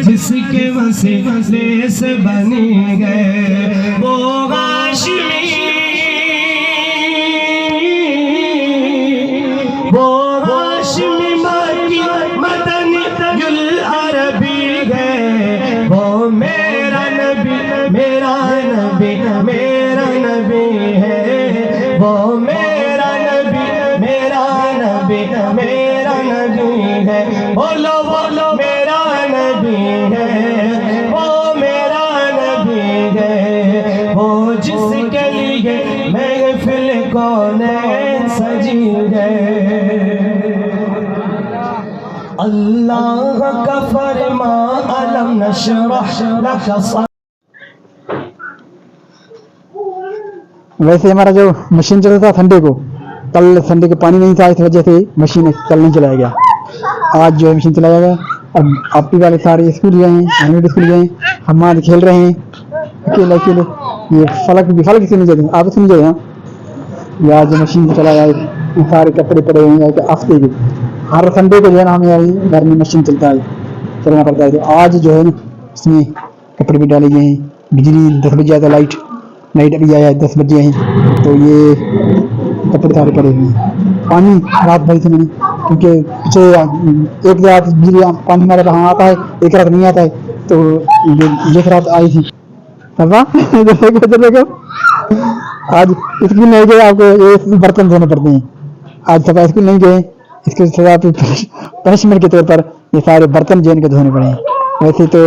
जिसके वसीले से बनी गए वो हाशमी, वो हाशमी मक्की मदनी युल अरबी है। वो मेरा नबी मेरा नबी मेरा नबी है। वो मेरा नबी मेरा नबी मेरा नबी है। बोलो बोलो मेरा नबी है। वो मेरा नबी है। वो जिसके लिए महफिल कौनैन सजी है। अल्लाह का फरमा अलम नशरह लक। वैसे हमारा जो मशीन चल रहा था संडे को, कल संडे को पानी नहीं था, इस वजह से मशीन कल नहीं चलाया गया। आज जो है मशीन चलाया गया। अब आपी वाले सारे स्कूल गए हैं, हमीद स्कूल गए हैं, हमाद खेल रहे हैं अकेले अकेले। ये फलक से नहीं जाते, आप इसमें जाए। ये आज मशीन चलाया, सारे कपड़े पड़े हुए हैं हफ्ते के। हर संडे को जो है ना हमें घर में मशीन चलता है, चलना पड़ता है। तो आज जो है ना इसमें कपड़े भी डाले गए हैं। बिजली 10 बजे आता, लाइट अभी आया है 10 बजे हैं। तो ये कपड़े सारे पड़े हुए हैं। पानी रात भरी थी मैंने, क्योंकि पीछे एक रात बिजली पानी हमारे वहाँ आता है, एक रात नहीं आता है। तो एक रात आई थी। देखो आज स्कूल नहीं गए, आपको ये बर्तन धोने पड़ते हैं। आज सफा स्कूल नहीं गए, इसके सजा पनिशमेंट के तौर पर ये सारे बर्तन जो इनके धोने पड़े हैं। वैसे तो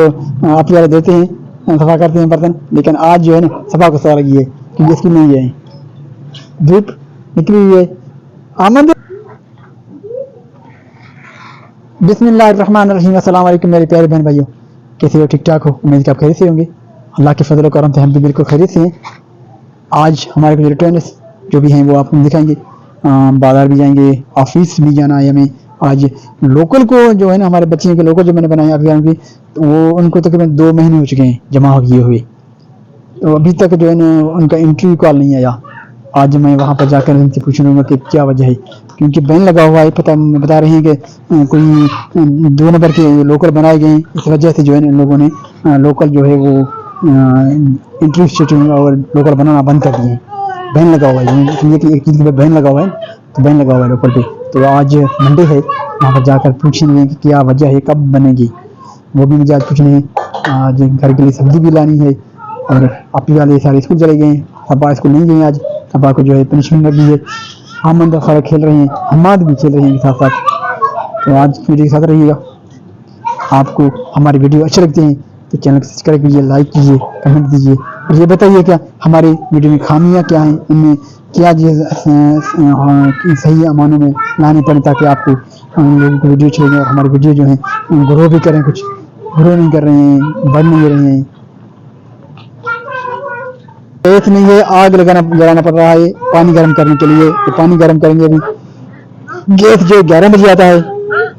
आप यार देते हैं, सफा करते हैं बर्तन, लेकिन आज जो है ना सफा को सवार की है, क्योंकि स्कूल नहीं गए, धूप निकली हुई है। आमद बिस्मिल्लाहिर्रहमानिर्रहीम। अस्सलाम वालेकुम मेरे प्यारे बहन भाइयों, कैसे हो? ठीक ठाक हो? उम्मीद कि आप खैरियत से होंगे। अल्लाह के फजल करम से हम भी बिल्कुल खैरियत से हैं। आज हमारे कुछ रिटर्नर्स जो भी हैं वो आपको दिखाएंगे। बाजार भी जाएंगे, ऑफिस भी जाना है हमें। आज लोकल को जो है ना, हमारे बच्चे के लोकल जो मैंने बनाया अभियान की, तो वो उनको तकरीबन 2 महीने हो चुके हैं जमा किए हुए। तो अभी तक जो है ना उनका इंटरव्यू कॉल नहीं आया। आज मैं वहाँ पर जाकर उनसे पूछूंगा कि क्या वजह है, क्योंकि बैन लगा हुआ है। बता रहे हैं कि कोई 2 नंबर के लोकल बनाए गए हैं, इस वजह से जो है ना इन लोगों ने लोकल जो है वो इंटरव्यू शेड्यूल और लोकल बनाना बंद कर दिए। बैन लगा हुआ है, इसलिए कि एक चीज़ पर बैन लगा हुआ है, तो बैन लगा हुआ है लोकल पे। तो आज मंडे है, वहाँ पर जाकर पूछेंगे कि क्या वजह है, कब बनेगी, वो भी मुझे आज पूछने हैं। आज घर के लिए सब्जी भी लानी है। और आपी वाले सारे स्कूल चले गए हैं, सब्बा स्कूल नहीं गए आज। सब्बा को जो है पनिशमेंट लगी है। आमद सारे खेल रहे हैं, हमाद भी खेल रहे हैं साथ साथ। तो आज वीडियो के साथ रहिएगा। आपको हमारी वीडियो अच्छे लगते हैं तो चैनल को सब्सक्राइब कीजिए, लाइक कीजिए, कमेंट दीजिए, और ये बताइए क्या हमारे वीडियो में खामियां क्या हैं, इनमें क्या सही मानों में लाने पड़े, ताकि आपको हम लोगों को वीडियो चाहिए और हमारी वीडियो जो है ग्रो भी करें। कुछ ग्रो नहीं कर रहे हैं, बढ़ नहीं रहे हैं। गैस नहीं है, आग जलाना पड़ रहा है पानी गर्म करने के लिए। तो पानी गर्म करेंगे अभी। गैस जो 11 बजे आता है,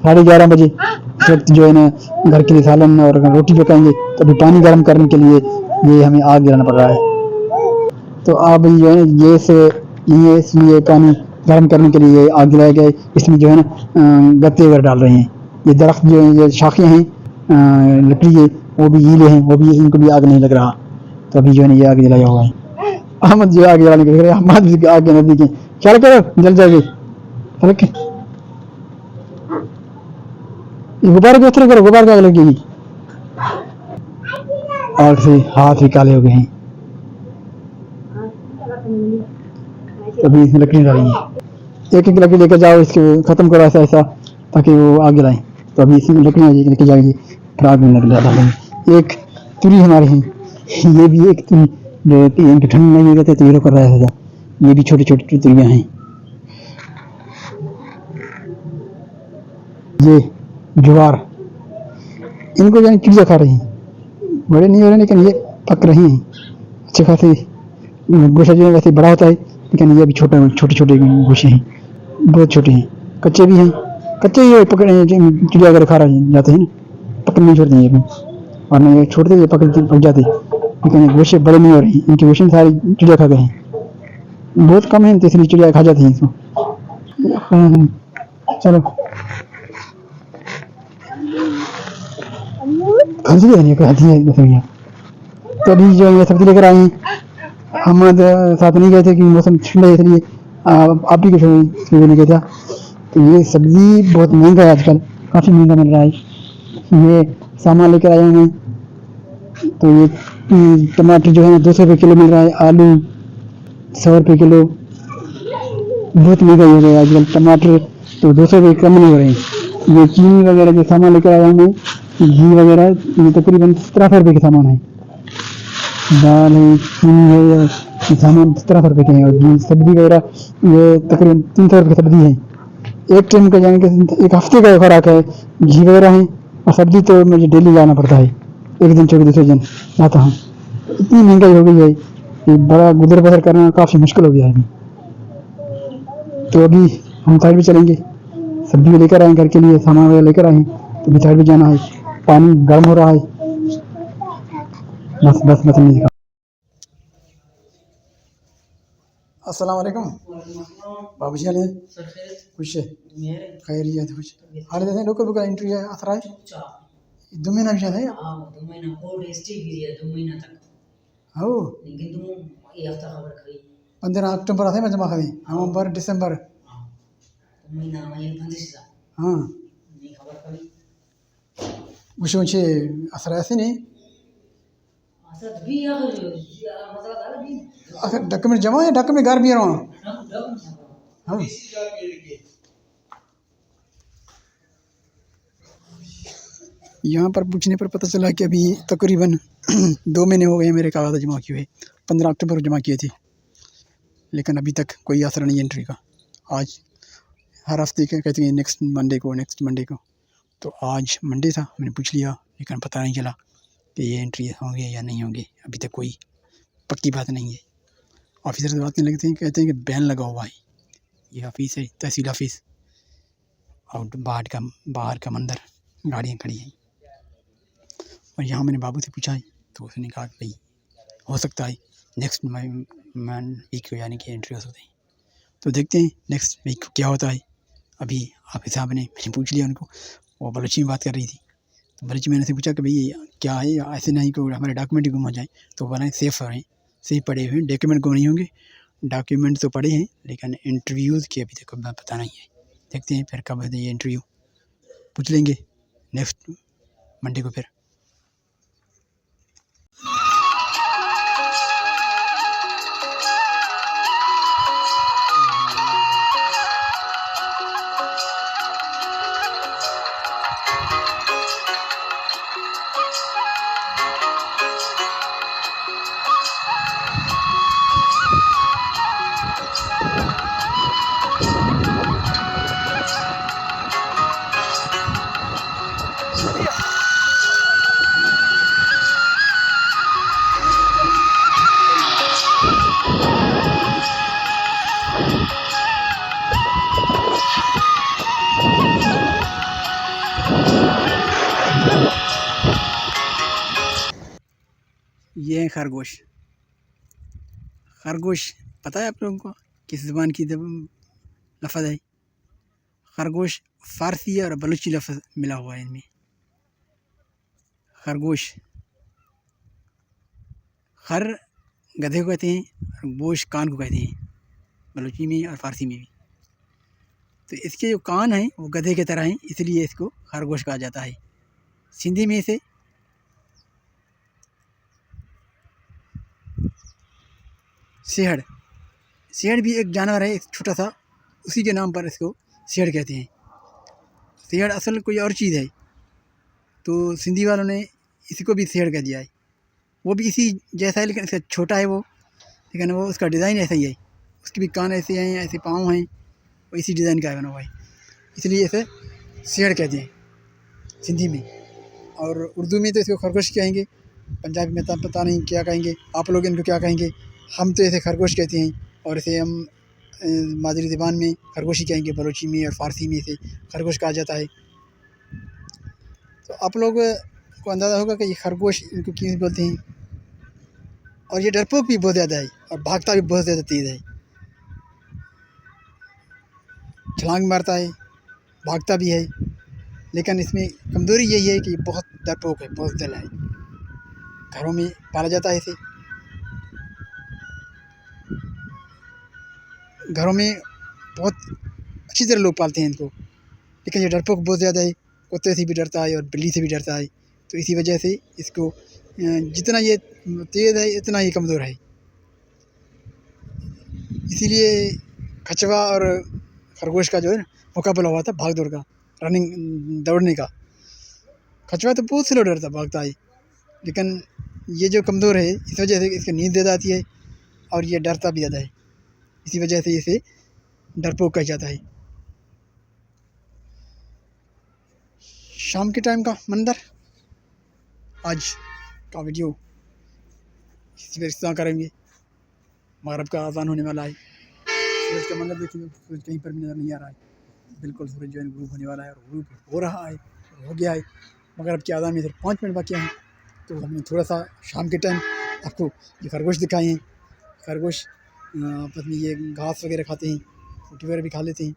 11:30 बजे। इस वक्त जो है ना घर के लिए सालन और रोटी पकाएंगे, तो अभी पानी गर्म करने के लिए ये हमें आग जलाना पड़ रहा है। तो अब जो है ना गैस नहीं है, इसलिए पानी गर्म करने के लिए आग जलाया गया है। इसमें जो है ना गत्ते वगैरह डाल रहे हैं। ये दरख्त जो है, ये शाखियाँ हैं, लकड़ी है, वो भी गीले हैं, वो भी इनको भी आग नहीं लग रहा। तो अभी जो है ना ये आग जलाया हुआ है। अहमद जो आग जलाने के अहमद आग नजदीक है, चल करो जल जाएगी। गुब्बारे को करो, गुब्बारे आग लगेगी। आग से हाथ भी काले हो गए हैं। अभी इसमें लकड़ी डालेंगे, एक एक लकड़ी लेकर जाओ, इसको खत्म करो ऐसा ताकि वो आग जलाएं। तो अभी इसमें लकड़ियाँ लेके जाएगी, फिर आग में डालेंगे। एक तुरी हमारी है, ये भी एक तुरी जो इनकी ठंड नहीं रहते तो ये कर रहा है। ये भी छोटी छोटी तुरियाँ हैं। ये ज्वार, इनको जो चिड़िया खा रही हैं, बड़े नहीं हो रहे लेकिन ये पक रहे हैं अच्छे खासे। गोशा जो है वैसे बड़ा होता है, लेकिन ये भी छोटे छोटे गोशे हैं, बहुत छोटे हैं, कच्चे भी हैं। कच्चे ये पकड़े चिड़िया अगर खा रहे जाते हैं ना, पकड़ नहीं छोड़ते हैं अभी, और नहीं छोड़ते ये पक जाते, लेकिन गोशे बड़े नहीं हो रहे हैं। इनके गोशे सारी चिड़िया खा गए हैं, बहुत कम है, तो इसलिए चिड़िया खा जाती हैं इसको। चलो हंसी नहीं कोई हंसी है भैया। तो अभी जो ये सब्जी लेकर आए हैं, हम साथ नहीं गए थे कि मौसम ठंडा है इसलिए आप ही कुछ नहीं गया था। तो ये सब्जी बहुत महंगा है आजकल, काफ़ी महंगा मिल रहा है। ये सामान लेकर आए हैं। तो ये टमाटर जो है ना 200 रुपये किलो मिल रहा है, आलू 100 रुपये किलो, बहुत महंगाई हो गई है आजकल। टमाटर तो 200 रुपये कम नहीं हो रहे हैं। ये चीनी वगैरह जो सामान लेकर आया हूँ मैं, घी वगैरह, ये तकरीबन 1700 रुपये के सामान है। दाल है, चीनी है, ये सामान 1700 रुपये के हैं। और घी सब्जी वगैरह ये तकरीबन 300 रुपये की सब्जी है। एक टाइम का जाने के एक हफ्ते का खुराक है, घी वगैरह है। और सब्जी तो मुझे डेली जाना पड़ता है, एक दिन छोड़ दूसरे दिन जाता हूँ। इतनी महंगाई हो गई है कि बड़ा गुजर बसर करना काफ़ी मुश्किल हो गया है अभी। तो अभी हम साइड भी चलेंगे, सब्जी भी लेकर आए घर के लिए, सामान वगैरह लेकर आए हैं। तो अभी साइड भी जाना है, पानी गर्म हो रहा है। बस नहीं दिखा। अस्सलाम वालेकुम बाबू जी। हाल खुश है, खैरियत कुछ हाल देते लोकल बुक एंट्री है असरा है 2 महीना विषय है। हाँ 2 महीना कोर्ट स्टे पीरियड 2 महीना तक हो लेकिन तुम ये हफ्ता खबर करी 15 अक्टूबर आते मैं जमा करें, नवंबर दिसंबर 2 महीना ये 15 हाँ नहीं खबर करी कुछ मुझे असरा ऐसे नहीं। असद भी आखिर मसला था भी आखिर डॉक्यूमेंट जमा है, डॉक्यूमेंट घर भी रहा हाँ। यहाँ पर पूछने पर पता चला कि अभी तकरीबन 2 महीने हो गए मेरे कागज़ जमा किए हुए। 15 अक्टूबर को जमा किए थे, लेकिन अभी तक कोई असर नहीं एंट्री का। आज हर हफ्ते के कहते हैं नेक्स्ट मंडे को। तो आज मंडे था, मैंने पूछ लिया, लेकिन पता नहीं चला कि ये एंट्री होंगे या नहीं होंगे। अभी तक कोई पक्की बात नहीं है। ऑफिसर से बात करने लगते हैं, कहते हैं कि बैन लगा हुआ है। ये ऑफिस है तहसील ऑफिस, और बाहर का मंदिर गाड़ियाँ खड़ी हैं। और यहाँ मैंने बाबू से पूछा है, तो उसने कहा कि भाई हो सकता है नेक्स्ट वीक को यानी कि एंट्री हो सकती है। तो देखते हैं नेक्स्ट वीक को क्या होता है। अभी आप साहब ने मैंने पूछ लिया उनको, वो बलोची में बात कर रही थी। तो बलोची मैंने से पूछा कि भाई क्या है, ऐसे नहीं कि हमारे डॉक्यूमेंट गुम हो जाए। तो बोला सेफ़ हैं, सही पड़े हुए हैं, डॉक्यूमेंट गुम नहीं होंगे। डॉक्यूमेंट तो पड़े हैं, लेकिन इंटरव्यूज़ की अभी तक पता नहीं है। देखते हैं फिर कब है ये इंटरव्यू, पूछ लेंगे नेक्स्ट मंडे को। फिर ये है खरगोश। खरगोश पता है आप लोगों को किस ज़ुबान की लफ्ज़ है? खरगोश फ़ारसी और बलूची लफ्ज़ मिला हुआ है इनमें। खरगोश, खर गधे को कहते हैं और गोश कान को कहते हैं, बलूची में और फ़ारसी में भी। तो इसके जो कान हैं वो गधे की तरह हैं, इसलिए इसको खरगोश कहा जाता है। सिंधी में इसे शेड़ भी एक जानवर है, एक छोटा सा, उसी के नाम पर इसको शेड़ कहते हैं। शेड़ असल कोई और चीज़ है, तो सिंधी वालों ने इसको भी शेड़ कह दिया है। वो भी इसी जैसा है, लेकिन इसका छोटा है वो, लेकिन वो उसका डिज़ाइन ऐसा ही है। उसके भी कान ऐसे हैं, ऐसे पाँव हैं, वो इसी डिज़ाइन का बना हुआ है, इसलिए इसे शेड़ कहते हैं सिंधी में। और उर्दू में तो इसको खरगोश कहेंगे, पंजाबी में तो पता नहीं क्या कहेंगे, आप लोग इनको क्या कहेंगे। हम तो इसे खरगोश कहते हैं, और इसे हम मादरी ज़बान में खरगोशी कहेंगे, बलोची में और फ़ारसी में इसे खरगोश कहा जाता है। तो आप लोग को अंदाज़ा होगा कि ये खरगोश इनको क्यों बोलते हैं। और ये डरपोक भी बहुत ज़्यादा है, और भागता भी बहुत ज़्यादा तेज़ है। छलांग मारता है, भागता भी है, लेकिन इसमें कमज़ोरी यही है कि ये बहुत डरपोक है, बहुत दिल है। घरों में पाला जाता है इसे, घरों में बहुत अच्छी तरह लोग पालते हैं इनको, लेकिन ये डरपोक बहुत ज़्यादा है, कुत्ते से भी डरता है और बिल्ली से भी डरता है। तो इसी वजह से इसको जितना ये तेज़ है इतना ही कमज़ोर है। इसीलिए कछुआ और खरगोश का जो है ना मुकाबला हुआ था भाग दौड़ का, रनिंग दौड़ने का। कछुआ तो बहुत स्लो डरता भागता है, लेकिन ये जो कमज़ोर है इस वजह से इसको नींद ज़्यादा आती है और ये डरता भी ज़्यादा है। इसी वजह से इसे डरपोक कहा जाता है। शाम के टाइम का मंजर, आज का वीडियो इसी पर इख्तिताम करेंगे। मगरब का अज़ान होने वाला है। सूरज का मंजर देखिए, सूरज कहीं पर भी नज़र नहीं आ रहा है। बिल्कुल सूरज जो है ग्रूब होने वाला है और ग्रूब हो रहा है, हो गया है। मगरब की अज़ान में सिर्फ 5 मिनट बाकी हैं, तो हमने थोड़ा सा शाम के टाइम आपको ये खरगोश दिखाए हैं। खरगोश आपस में ये घास वगैरह खाते हैं, रोटी वगैरह भी खा लेते हैं।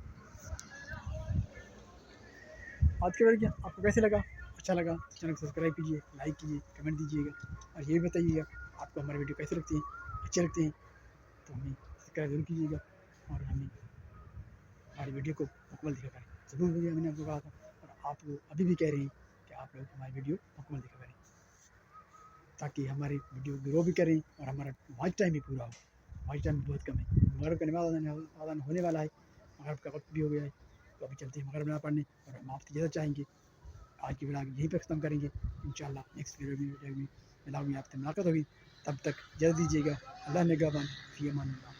आज के वीडियो आपको कैसे लगा? अच्छा लगा तो चैनल को सब्सक्राइब कीजिए, लाइक कीजिए, कमेंट दीजिएगा और ये भी बताइएगा आपको हमारे वीडियो कैसे लगते हैं, अच्छे लगते हैं तो हमें सब्सक्राइब जरूर कीजिएगा और हमें हमारी वीडियो को मुकम्मल देखा करें। ज़रूर वीडियो मैंने आपको कहा था और आप लोग अभी भी कह रहे हैं कि आप लोग हमारी वीडियो मुकम्मल देखा करें, ताकि हमारी वीडियो ग्रो भी करें और हमारा वॉच टाइम भी पूरा हो। वॉच टाइम बहुत कम है, मगरब का नमाज़ अज़ान होने वाला है, मगरब का वक्त भी हो गया है, तो अभी चलते हैं मगरब नमाज़ पढ़ने और हम आपसे इजाज़त चाहेंगे। आज की वीडियो यहीं पर ख़त्म करेंगे। इंशाअल्लाह नेक्स्ट वीडियो में मिलाऊंगी, आपसे मुलाकात होगी। तब तक इजाज़त दीजिएगा। अल्लाह निगहबान, फ़ी अमान अल्लाह।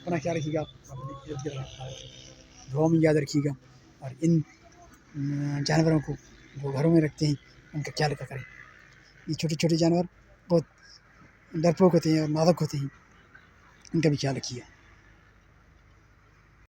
अपना ख्याल रखिएगा, अपनी इज्जत दुआ में याद रखिएगा और इन जानवरों को जो घरों में रखते हैं उनका ख्याल रखा करें। ये छोटे छोटे जानवर बहुत डरपोक होते हैं और नाजुक होते हैं, इनका भी ख्याल रखिए।